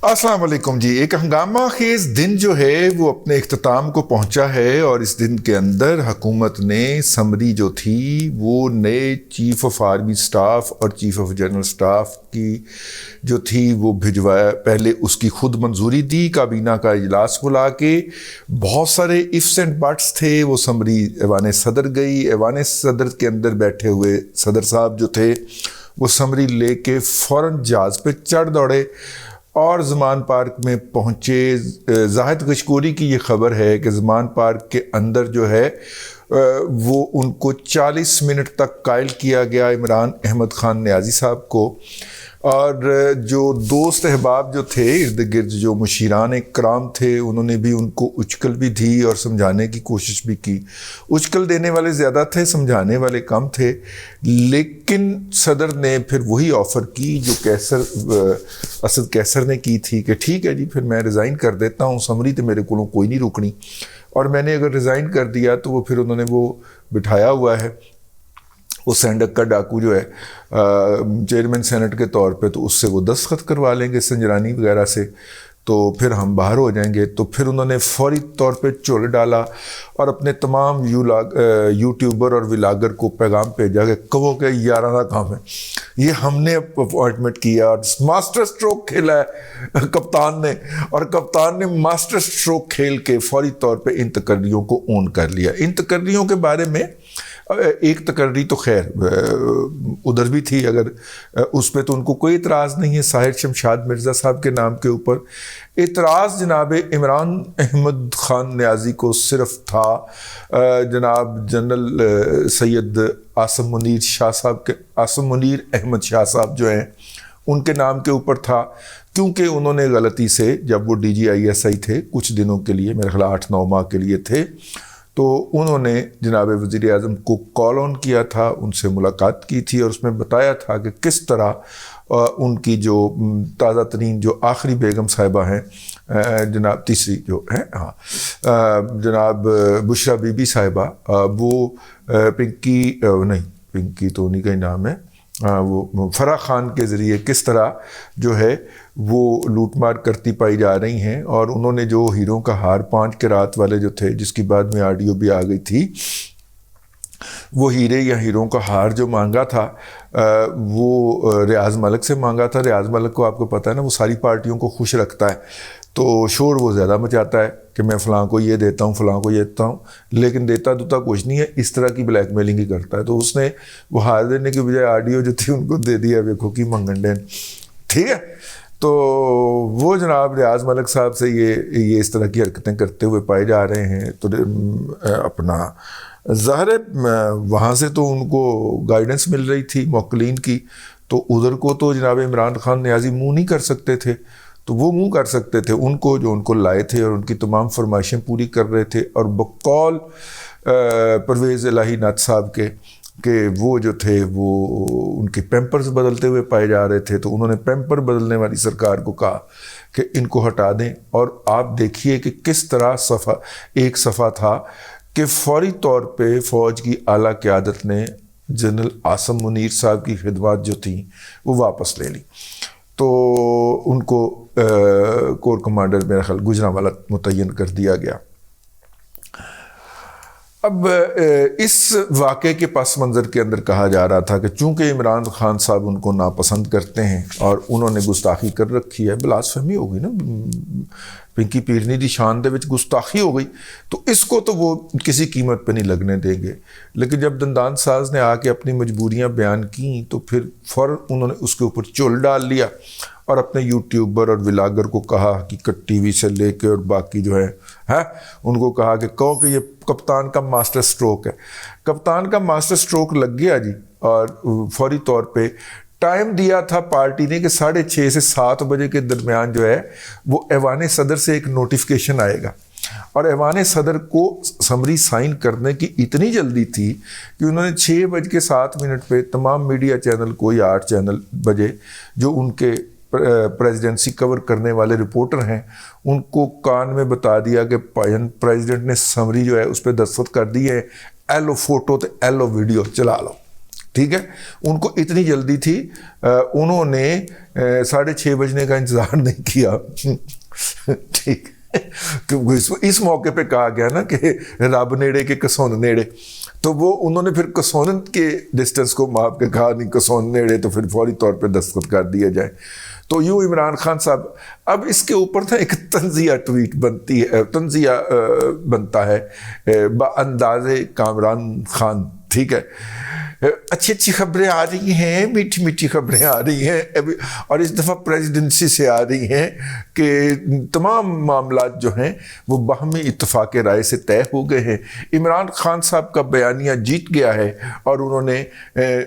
السلام علیکم جی. ایک ہنگامہ خیز دن جو ہے وہ اپنے اختتام کو پہنچا ہے اور اس دن کے اندر حکومت نے سمری جو تھی وہ نئے چیف آف آرمی سٹاف اور چیف آف جنرل سٹاف کی جو تھی وہ بھجوایا. پہلے اس کی خود منظوری دی, کابینہ کا اجلاس بلا کے بہت سارے ifs اینڈ بٹس تھے. وہ سمری ایوان صدر گئی. ایوان صدر کے اندر بیٹھے ہوئے صدر صاحب جو تھے وہ سمری لے کے فوراً جہاز پہ چڑھ دوڑے اور زمان پارک میں پہنچے. زاہد گشکوری کی یہ خبر ہے کہ زمان پارک کے اندر جو ہے وہ ان کو 40 منٹ تک قائل کیا گیا عمران احمد خان نیازی صاحب کو, اور جو دوست احباب جو تھے ارد گرد جو مشیران کرام تھے انہوں نے بھی ان کو اچکل بھی دی اور سمجھانے کی کوشش بھی کی. اچکل دینے والے زیادہ تھے, سمجھانے والے کم تھے. لیکن صدر نے پھر وہی آفر کی جو اسد کیسر نے کی تھی کہ ٹھیک ہے جی پھر میں ریزائن کر دیتا ہوں, سمری تو میرے کو کوئی نہیں روکنی. اور میں نے اگر ریزائن کر دیا تو وہ پھر انہوں نے وہ بٹھایا ہوا ہے وہ سینڈک کا ڈاکو جو ہے چیئرمین سینٹ کے طور پہ, تو اس سے وہ دستخط کروا لیں گے سنجرانی وغیرہ سے, تو پھر ہم باہر ہو جائیں گے. تو پھر انہوں نے فوری طور پہ چول ڈالا اور اپنے تمام یوٹیوبر اور ولاگر کو پیغام بھیجا کہ کہو کہ 11 کام ہے یہ ہم نے اپوائنٹمنٹ کیا اور ماسٹر سٹروک کھیلا ہے کپتان نے, اور کپتان نے ماسٹر سٹروک کھیل کے فوری طور پہ ان تقرریوں کو اون کر لیا. ان تقرریوں کے بارے میں ایک تقرری تو خیر ادھر بھی تھی, اگر اس پہ تو ان کو کوئی اعتراض نہیں ہے. ساحر شمشاد مرزا صاحب کے نام کے اوپر اعتراض جناب عمران احمد خان نیازی کو صرف تھا جناب جنرل سید عاصم منیر شاہ صاحب کے, عاصم منیر احمد شاہ صاحب جو ہیں ان کے نام کے اوپر تھا, کیونکہ انہوں نے غلطی سے جب وہ DGISI تھے کچھ دنوں کے لیے, میرے خیال 8-9 ماہ کے لیے تھے, تو انہوں نے جناب وزیر اعظم کو کال آن کیا تھا, ان سے ملاقات کی تھی اور اس میں بتایا تھا کہ کس طرح ان کی جو تازہ ترین جو آخری بیگم صاحبہ ہیں جناب تیسری جو ہیں جناب بشرا بی بی صاحبہ, وہ پنکی تو انہیں کا ہی نام ہے, وہ فرح خان کے ذریعے کس طرح جو ہے وہ لوٹ مار کرتی پائی جا رہی ہیں. اور انہوں نے جو ہیروں کا ہار 5 کے رات والے جو تھے جس کی بعد میں آڈیو بھی آ گئی تھی, وہ ہیرے یا ہیروں کا ہار جو مانگا تھا وہ ریاض ملک سے مانگا تھا. ریاض ملک کو آپ کو پتہ ہے نا وہ ساری پارٹیوں کو خوش رکھتا ہے, تو شور وہ زیادہ مچاتا ہے کہ میں فلاں کو یہ دیتا ہوں فلاں کو یہ دیتا ہوں, لیکن دیتا دوتا کچھ نہیں ہے, اس طرح کی بلیک میلنگ ہی کرتا ہے. تو اس نے وہ ہار دینے کے بجائے آڈیو جو تھی ان کو دے دیا, ویکھو کی منگنڈین, ٹھیک ہے. تو وہ جناب ریاض ملک صاحب سے یہ اس طرح کی حرکتیں کرتے ہوئے پائے جا رہے ہیں. تو اپنا ظاہر ہے وہاں سے تو ان کو گائیڈنس مل رہی تھی موکلین کی, تو ادھر کو تو جناب عمران خان نیازی منہ نہیں کر سکتے تھے, تو وہ منہ کر سکتے تھے ان کو جو ان کو لائے تھے اور ان کی تمام فرمائشیں پوری کر رہے تھے. اور بقول پرویز الہی نعت صاحب کے کہ وہ جو تھے وہ ان کے پیمپرز بدلتے ہوئے پائے جا رہے تھے, تو انہوں نے پیمپر بدلنے والی سرکار کو کہا کہ ان کو ہٹا دیں. اور آپ دیکھیے کہ کس طرح ایک صفحہ تھا کہ فوری طور پہ فوج کی اعلیٰ قیادت نے جنرل عاصم منیر صاحب کی خدمات جو تھیں وہ واپس لے لی, تو ان کو کور کمانڈر میرا خیال گجرانوالہ متعین کر دیا گیا. اب اس واقعے کے پس منظر کے اندر کہا جا رہا تھا کہ چونکہ عمران خان صاحب ان کو ناپسند کرتے ہیں اور انہوں نے گستاخی کر رکھی ہے, بلاسفہمی ہو گئی نا, پنکی پیرنی دی شان دے وچ گستاخی ہو گئی, تو اس کو تو وہ کسی قیمت پہ نہیں لگنے دیں گے. لیکن جب دندان ساز نے آ کے اپنی مجبوریاں بیان کیں تو پھر فوراً انہوں نے اس کے اوپر چول ڈال لیا اور اپنے یوٹیوبر اور ولاگر کو کہا حقیقت ٹی وی سے لے کے اور باقی جو ہے ان کو کہا کہ کہو کہ یہ کپتان کا ماسٹر سٹروک ہے. کپتان کا ماسٹر سٹروک لگ گیا جی, اور فوری طور پہ ٹائم دیا تھا پارٹی نے کہ 6:30 سے 7 بجے کے درمیان جو ہے وہ ایوان صدر سے ایک نوٹیفیکیشن آئے گا, اور ایوان صدر کو سمری سائن کرنے کی اتنی جلدی تھی کہ انہوں نے 6:07 پہ تمام میڈیا چینل کو یا 8 چینل بجے جو ان کے پریزیڈنسی کور کرنے والے رپورٹر ہیں ان کو کان میں بتا دیا کہ پریزیڈنٹ نے سمری جو ہے اس پہ دستخط کر دی ہے, ایلو فوٹو تو ایلو ویڈیو چلا لو. ٹھیک ہے. ان کو اتنی جلدی تھی, انہوں نے 6:30 بجنے کا انتظار نہیں کیا. ٹھیک, کیونکہ اس موقع پہ کہا گیا نا کہ رب نیڑے کے کسون نیڑے, تو وہ انہوں نے پھر کسون کے ڈسٹنس کو ماپ کے کہا نہیں کسون نیڑے, تو پھر فوری طور پہ دستخط کر دیا جائے. تو یوں عمران خان صاحب, اب اس کے اوپر تھا ایک تنزیہ ٹویٹ بنتی ہے, تنزیہ بنتا ہے بانداز کامران خان. ٹھیک ہے, اچھی اچھی خبریں آ رہی ہیں, میٹھی میٹھی خبریں آ رہی ہیں, اور اس دفعہ پریزیڈنسی سے آ رہی ہیں کہ تمام معاملات جو ہیں وہ باہمی اتفاق رائے سے طے ہو گئے ہیں. عمران خان صاحب کا بیانیہ جیت گیا ہے اور انہوں نے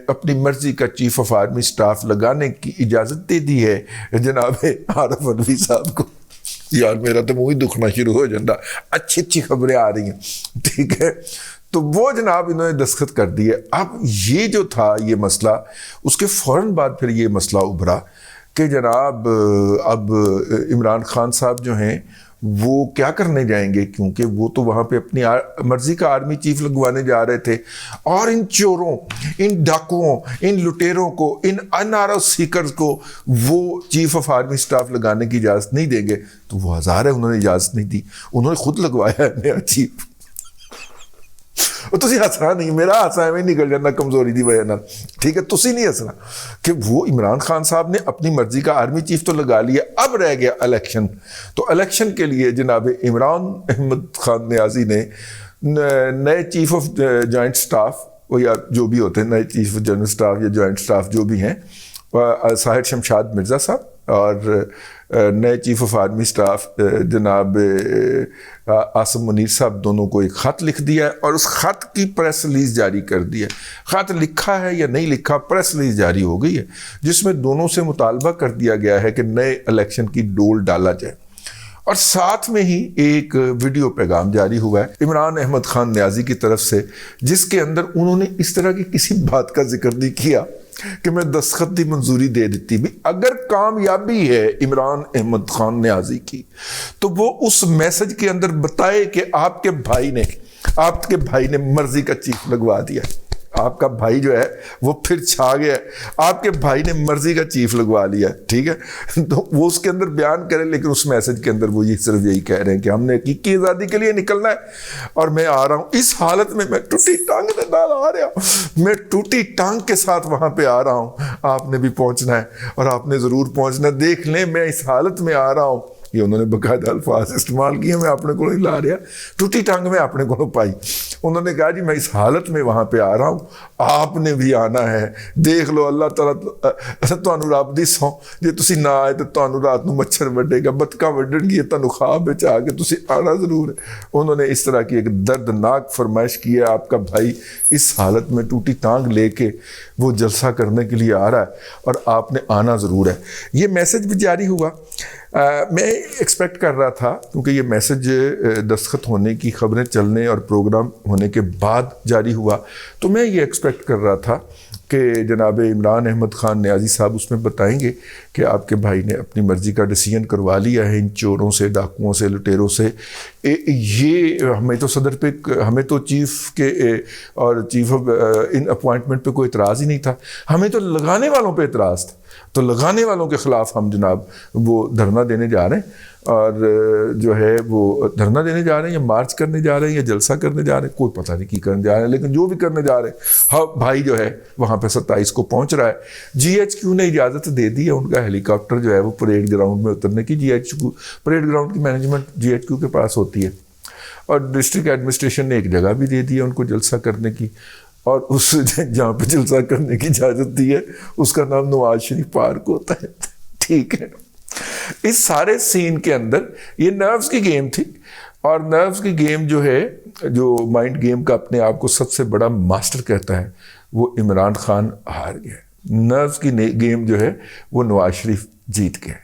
اپنی مرضی کا چیف آف آرمی سٹاف لگانے کی اجازت دے دی ہے جناب عارف الوی صاحب کو. یار میرا تو منہ ہی دکھنا شروع ہو جاتا, اچھی اچھی خبریں آ رہی ہیں. ٹھیک ہے, تو وہ جناب انہوں نے دستخط کر دیے. اب یہ جو تھا یہ مسئلہ, اس کے فوراً بعد پھر یہ مسئلہ ابھرا کہ جناب اب عمران خان صاحب جو ہیں وہ کیا کرنے جائیں گے, کیونکہ وہ تو وہاں پہ اپنی مرضی کا آرمی چیف لگوانے جا رہے تھے, اور ان چوروں, ان ڈاکوؤں, ان لٹیروں کو, ان انآرو سیکرز کو وہ چیف آف آرمی سٹاف لگانے کی اجازت نہیں دیں گے. تو وہ ہزار ہے, انہوں نے اجازت نہیں دی, انہوں نے خود لگوایا ہے نیا چیف. تسی ہسنا نہیں, میرا ہسا میں نکل جانا کمزوری دی وجہ نال. ٹھیک ہے, تسی نہیں ہسنا کہ وہ عمران خان صاحب نے اپنی مرضی کا آرمی چیف تو لگا لیا, اب رہ گیا الیکشن. تو الیکشن کے لیے جناب عمران احمد خان نیازی نے نئے چیف آف جوائنٹ سٹاف, وہ یا جو بھی ہوتے ہیں نئے چیف آف جنرل سٹاف یا جوائنٹ سٹاف جو بھی ہیں, ساحر شمشاد مرزا صاحب, اور نئے چیف آف آرمی سٹاف جناب عاصم منیر صاحب, دونوں کو ایک خط لکھ دیا ہے اور اس خط کی پریس ریلیز جاری کر دی ہے. خط لکھا ہے یا نہیں لکھا, پریس ریلیز جاری ہو گئی ہے جس میں دونوں سے مطالبہ کر دیا گیا ہے کہ نئے الیکشن کی ڈول ڈالا جائے. اور ساتھ میں ہی ایک ویڈیو پیغام جاری ہوا ہے عمران احمد خان نیازی کی طرف سے, جس کے اندر انہوں نے اس طرح کی کسی بات کا ذکر نہیں کیا کہ میں دستخط دی منظوری دے دیتی. بھی اگر کامیابی ہے عمران احمد خان نیازی کی, تو وہ اس میسج کے اندر بتائے کہ آپ کے بھائی نے مرضی کا چیف لگوا دیا. آپ کا بھائی جو ہے وہ پھر چھا گیا ہے, آپ کے بھائی نے مرضی کا چیف لگوا لیا. ٹھیک ہے, تو وہ اس کے اندر بیان کرے, لیکن اس میسج کے اندر وہ یہ صرف یہی کہہ رہے ہیں کہ ہم نے حقیقی آزادی کے لیے نکلنا ہے اور میں آ رہا ہوں. اس حالت میں ٹوٹی ٹانگ کے ساتھ آ رہا ہوں, میں ٹوٹی ٹانگ کے ساتھ وہاں پہ آ رہا ہوں. آپ نے بھی پہنچنا ہے اور آپ نے ضرور پہنچنا ہے. دیکھ لیں میں اس حالت میں آ رہا ہوں. یہ انہوں نے باقاعدہ الفاظ استعمال کیے, میں اپنے کو نہیں لا رہا, ٹوٹی ٹانگ میں اپنے کو پائی. انہوں نے کہا جی میں اس حالت میں وہاں پہ آ رہا ہوں, آپ نے بھی آنا ہے. دیکھ لو اللہ تعالیٰ تانوں رب دی سو, جے تسی نہ آئے تو تانوں رات نو مچھر وڈے گا, بتکاں وڈن گی, تانوں خواب وچ آ کے تسی آنا ضرور ہے. انہوں نے اس طرح کی ایک دردناک فرمائش کی ہے. آپ کا بھائی اس حالت میں ٹوٹی ٹانگ لے کے وہ جلسہ کرنے کے لیے آ رہا ہے اور آپ نے آنا ضرور ہے. یہ میسج بھی جاری ہوا. میں ایکسپیکٹ کر رہا تھا, کیونکہ یہ میسج دستخط ہونے کی خبریں چلنے اور پروگرام ہونے کے بعد جاری ہوا, تو میں یہ ایکسپیکٹ کر رہا تھا کہ جناب عمران احمد خان نیازی صاحب اس میں بتائیں گے کہ آپ کے بھائی نے اپنی مرضی کا ڈیسیژن کروا لیا ہے ان چوروں سے, ڈاکوؤں سے, لٹیروں سے. یہ ہمیں تو صدر پہ, ہمیں تو چیف کے اور چیف ان اپوائنٹمنٹ پہ کوئی اعتراض ہی نہیں تھا, ہمیں تو لگانے والوں پہ اعتراض تھا. تو لگانے والوں کے خلاف ہم جناب وہ دھرنا دینے جا رہے ہیں, اور جو ہے وہ دھرنا دینے جا رہے ہیں یا مارچ کرنے جا رہے ہیں یا جلسہ کرنے جا رہے ہیں, کوئی پتہ نہیں کی کرنے جا رہے ہیں, لیکن جو بھی کرنے جا رہے ہیں, ہاں بھائی جو ہے وہاں پہ 27 کو پہنچ رہا ہے. جی ایچ کیو نے اجازت دے دی ہے ان کا ہیلی کاپٹر جو ہے وہ پریڈ گراؤنڈ میں اترنے کی. پریڈ گراؤنڈ کی مینجمنٹ جی ایچ کیو کے پاس ہوتی ہے, اور ڈسٹرکٹ ایڈمنسٹریشن نے ایک جگہ بھی دے دی ہے ان کو جلسہ کرنے کی, اور اس جہاں پہ جلسہ کرنے کی اجازت دی ہے اس کا نام نواز شریف پارک ہوتا ہے. ٹھیک ہے, اس سارے سین کے اندر یہ نروز کی گیم تھی, اور نروز کی گیم جو ہے, جو مائنڈ گیم کا اپنے آپ کو سب سے بڑا ماسٹر کہتا ہے, وہ عمران خان ہار گیا. نروز کی گیم جو ہے وہ نواز شریف جیت گئے.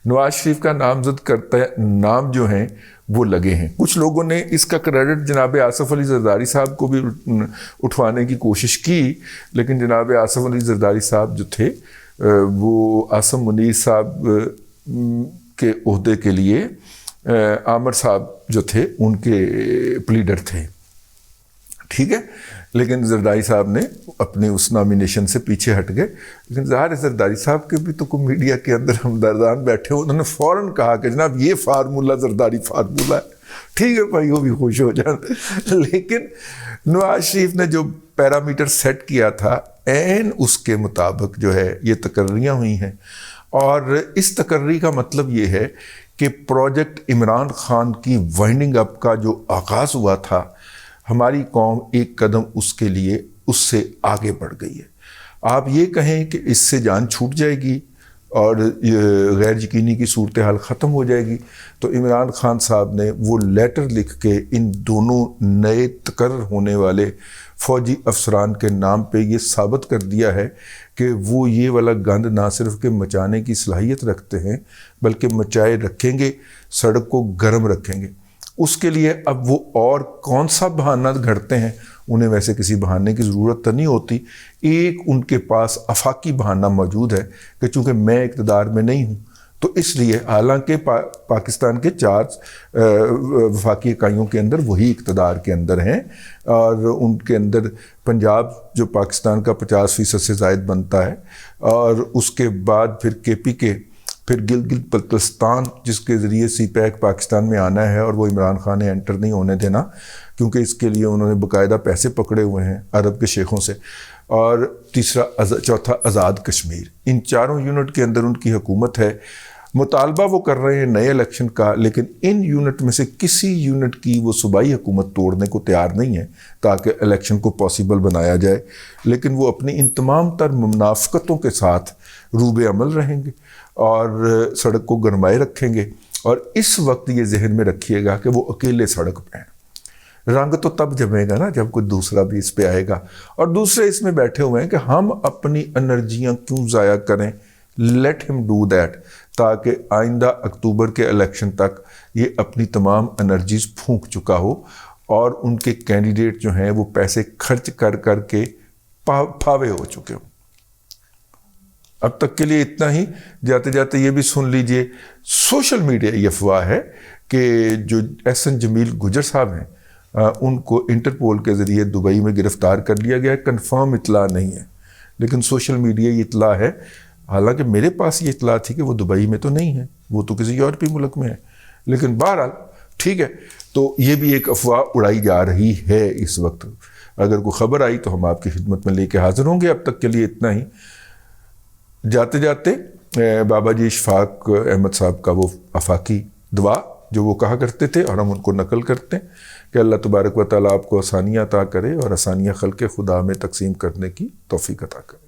نواز شریف کا نامزد کرتا نام جو ہیں وہ لگے ہیں. کچھ لوگوں نے اس کا کریڈٹ جناب آصف علی زرداری صاحب کو بھی اٹھوانے کی کوشش کی, لیکن جناب آصف علی زرداری صاحب جو تھے وہ عاصم منیر صاحب کے عہدے کے لیے عامر صاحب جو تھے ان کے پلیڈر تھے. ٹھیک ہے، لیکن زرداری صاحب نے اپنے اس نامینیشن سے پیچھے ہٹ گئے. لیکن ظاہر ہے زرداری صاحب کے بھی تو کوئی میڈیا کے اندر ہمدردان بیٹھے ہو، انہوں نے فوراً کہا کہ جناب یہ فارمولہ زرداری فارمولہ ہے. ٹھیک ہے بھائی، وہ بھی خوش ہو جاتے. لیکن نواز شریف نے جو پیرامیٹر سیٹ کیا تھا عین اس کے مطابق جو ہے یہ تقرریاں ہوئی ہیں. اور اس تقرری کا مطلب یہ ہے کہ پروجیکٹ عمران خان کی وائنڈنگ اپ کا جو آغاز ہوا تھا، ہماری قوم ایک قدم اس کے لیے اس سے آگے بڑھ گئی ہے. آپ یہ کہیں کہ اس سے جان چھوٹ جائے گی اور غیر یقینی کی صورتحال ختم ہو جائے گی، تو عمران خان صاحب نے وہ لیٹر لکھ کے ان دونوں نئے تقرر ہونے والے فوجی افسران کے نام پہ یہ ثابت کر دیا ہے کہ وہ یہ والا گند نہ صرف کہ مچانے کی صلاحیت رکھتے ہیں بلکہ مچائے رکھیں گے، سڑک کو گرم رکھیں گے. اس کے لیے اب وہ اور کون سا بہانہ گھڑتے ہیں، انہیں ویسے کسی بہانے کی ضرورت تو نہیں ہوتی. ایک ان کے پاس آفاقی بہانہ موجود ہے کہ چونکہ میں اقتدار میں نہیں ہوں، تو اس لیے حالانکہ پاکستان کے 4 وفاقی اکائیوں کے اندر وہی اقتدار کے اندر ہیں، اور ان کے اندر پنجاب جو پاکستان کا 50% سے زائد بنتا ہے، اور اس کے بعد پھر KPK، پھر گلگت بلتستان جس کے ذریعے سی پیک پاکستان میں آنا ہے، اور وہ عمران خان نے انٹر نہیں ہونے دینا کیونکہ اس کے لیے انہوں نے باقاعدہ پیسے پکڑے ہوئے ہیں عرب کے شیخوں سے. اور چوتھا آزاد کشمیر. ان 4 یونٹ کے اندر ان کی حکومت ہے. مطالبہ وہ کر رہے ہیں نئے الیکشن کا، لیکن ان یونٹ میں سے کسی یونٹ کی وہ صوبائی حکومت توڑنے کو تیار نہیں ہے تاکہ الیکشن کو پاسبل بنایا جائے. لیکن وہ اپنی ان تمام تر منافقتوں کے ساتھ روب عمل رہیں گے اور سڑک کو گرمائے رکھیں گے. اور اس وقت یہ ذہن میں رکھیے گا کہ وہ اکیلے سڑک پہ ہیں. رنگ تو تب جمے گا نا جب کوئی دوسرا بھی اس پہ آئے گا، اور دوسرے اس میں بیٹھے ہوئے ہیں کہ ہم اپنی انرجیاں کیوں ضائع کریں. لیٹ ہم ڈو دیٹ، تاکہ آئندہ اکتوبر کے الیکشن تک یہ اپنی تمام انرجیز پھونک چکا ہو اور ان کے کینڈیڈیٹ جو ہیں وہ پیسے خرچ کر کر کے پھاوے ہو چکے ہوں. اب تک کے لیے اتنا ہی. جاتے جاتے یہ بھی سن لیجئے، سوشل میڈیا یہ افواہ ہے کہ جو احسن جمیل گجر صاحب ہیں ان کو انٹرپول کے ذریعے دبئی میں گرفتار کر لیا گیا ہے. کنفرم اطلاع نہیں ہے، لیکن سوشل میڈیا یہ اطلاع ہے. حالانکہ میرے پاس یہ اطلاع تھی کہ وہ دبئی میں تو نہیں ہے، وہ تو کسی یورپی ملک میں ہے. لیکن بہرحال ٹھیک ہے، تو یہ بھی ایک افواہ اڑائی جا رہی ہے اس وقت. اگر کوئی خبر آئی تو ہم آپ کی خدمت میں لے کے حاضر ہوں گے. اب تک کے لیے اتنا ہی. جاتے جاتے بابا جی اشفاق احمد صاحب کا وہ آفاقی دعا جو وہ کہا کرتے تھے اور ہم ان کو نقل کرتے ہیں کہ اللہ تبارک و تعالیٰ آپ کو آسانیاں عطا کرے اور آسانیاں خلق خدا میں تقسیم کرنے کی توفیق عطا کرے.